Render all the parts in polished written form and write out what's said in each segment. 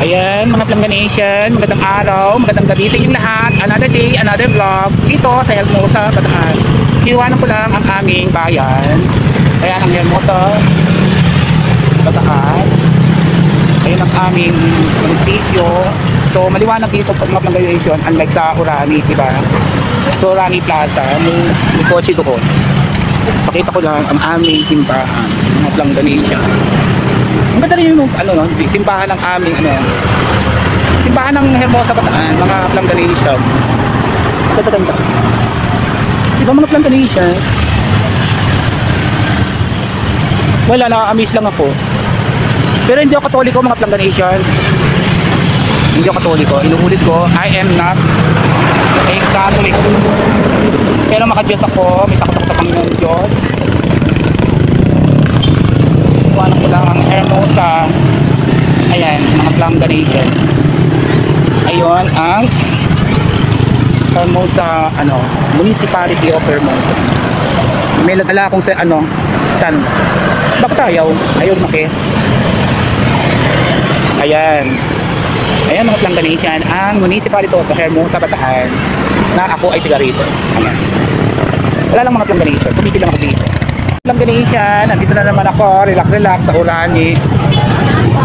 Ayan, mga Planganation, magandang araw, magandang gabi sa inyong lahat. Another day, another vlog dito sa Hermosa, Bataan. Iwanan ko lang ang aming bayan. Ayan ang Hermosa, Bataan. Ayan ang aming munisipyo. So maliwanag dito pag mga Planganation, unlike sa Orani, diba? So Orani Plaza, may kotse doon. Pakita ko lang ang aming simbahan, mga Planganation. Ang ganda rin yung simbahan ng aming simbahan ng Hermosa Bataan, mga Planganation. Ang ganda. Diba mga Planganation? Wala, na-amaze lang ako. Pero hindi ako Katoliko, mga Planganation. Hindi ako Katoliko. Inuulit ko, I am not a Catholic. Pero maka-Diyos ako, may takot ako sa Panginoon Diyos. Iwanan ko lang ang Hermosa. Ayan, mga Planganation. Ayun ang Hermosa, Municipality of Hermosa. May nagala akong stand. Bakit ayaw maki? Ayan. Ayan mga Planganation, ang Municipality of Hermosa, Bataan, na ako ay tiga rito. Ayan. Wala lang mga Planganation, tumigil lang ako dito. Planganation, nandito na naman ako, relax sa Orani.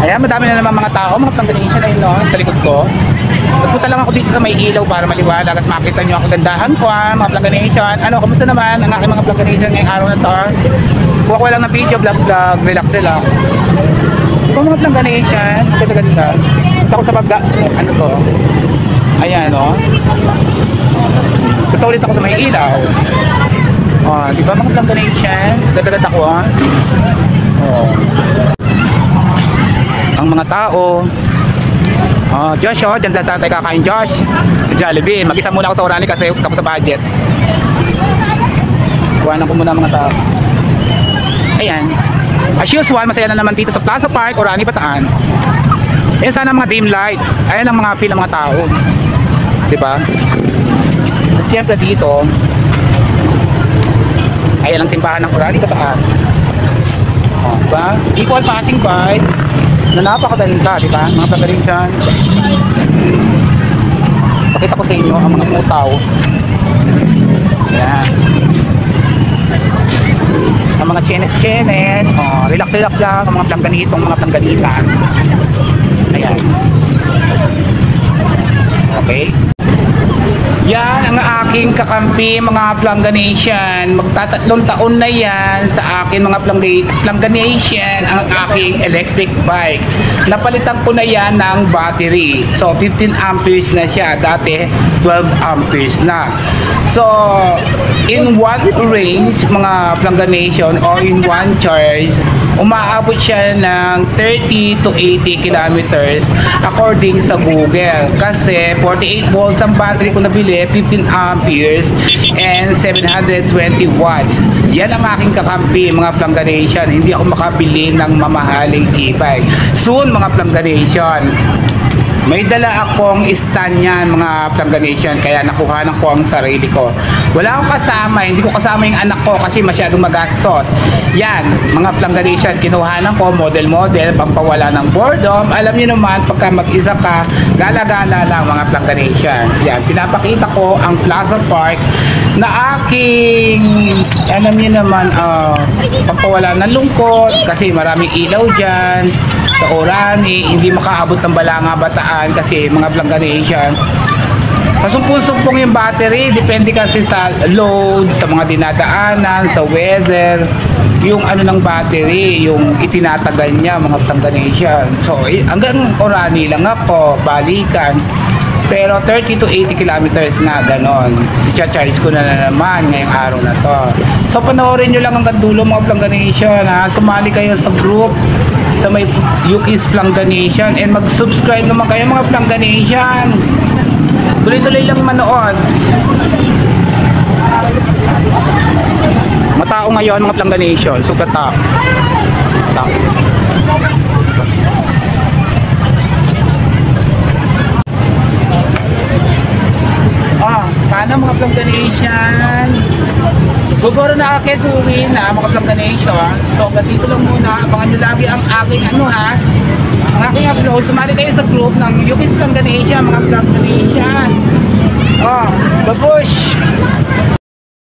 Ayan, madami na naman mga tao, mga Planganation, ayun sa likod ko. Nagpunta lang ako dito sa may ilaw para maliwanag at makita nyo ang kagandahan ko, mga Planganation. Kamusta naman ang aking mga Planganation ngayong araw na to? Kuha ko lang ng video, vlog, relax. Ito mga Planganation, ganda. Ito ako sa pagda, ayan ito ulit ako sa may ilaw. Di ba mga Planganation? Ganda ko ang mga tao. Josh, dyan tayo kakain, Josh. Jollibee, mag-isa muna ako sa Orani kasi tapos sa budget. Kuhanan ko muna mga tao. Ayan. As usual, masaya na naman dito sa Plaza Park, Orani, Bataan. Ayan sana mga dim light. Ayan ang mga feel ng mga tao. Diba? At syempre dito, ayan ang simbahan ng Orani, Bataan. Diba? Equal passing by na napakaganda, diba? Mga Planganation. Pakita ko sa inyo ang mga mutaw. Ayan. Ang mga chenes. Relax lang ang mga Planganitong, mga Planganitan. Ayan. Okay. Yan ang aking kakampi, mga Planganation. Magtatatlong taon na yan sa akin, mga Planganation, ang aking electric bike. Napalitan ko na yan ng battery. So 15 amperes na siya. Dati 12 amperes na. So in one range, mga Planganation, or in one charge, umaabot siya ng 30 to 80 kilometers according sa Google. Kasi 48 volts ang battery ko nabili, 15 amperes and 720 watts. Yan ang aking kakampi, mga Planganation. Hindi ako makabili ng mamahaling e-bike. Soon, mga Planganation, may dala akong stand yan, mga Planganation, kaya nakuhanan ko ang sarili ko. Wala akong kasama, hindi ko kasama yung anak ko kasi masyadong magastos. Yan, mga Planganation, kinuhanan ko model, pampawala ng boredom. Alam niyo naman, pagka mag-isa ka, gala-gala lang, mga Planganation. Yan, pinapakita ko ang Plaza Park na aking, alam niyo naman, pampawala ng lungkot kasi maraming ilaw dyan. Sa Orani, hindi makaabot ng Balanga, Bataan kasi mga Planganation. Pasumpong-sumpong yung battery, depende kasi sa load, sa mga dinadaanan, sa weather, yung ng battery, yung itinatagal niya, mga Planganation. So, hanggang Orani lang ako, balikan. Pero 30 to 80 kilometers na, ganon. I-charge ko na naman ngayong araw na to. So, panoorin nyo lang hanggang dulo, mga Planganation, ha. Sumali kayo sa group sa may Yuki's Planganation and mag-subscribe naman kayo, mga Planganation. Tuloy-tuloy lang manood. Matao ngayon, mga Planganation. Super tao. Paano, mga Planganation? Guguro na ako suwi na, mga Planganation. So, hanggang dito lang muna. Abangan nyo lagi ang aking ang aking upload. Sumali kayo sa group ng UP Planganesia, mga Planganesian. Oh, babush!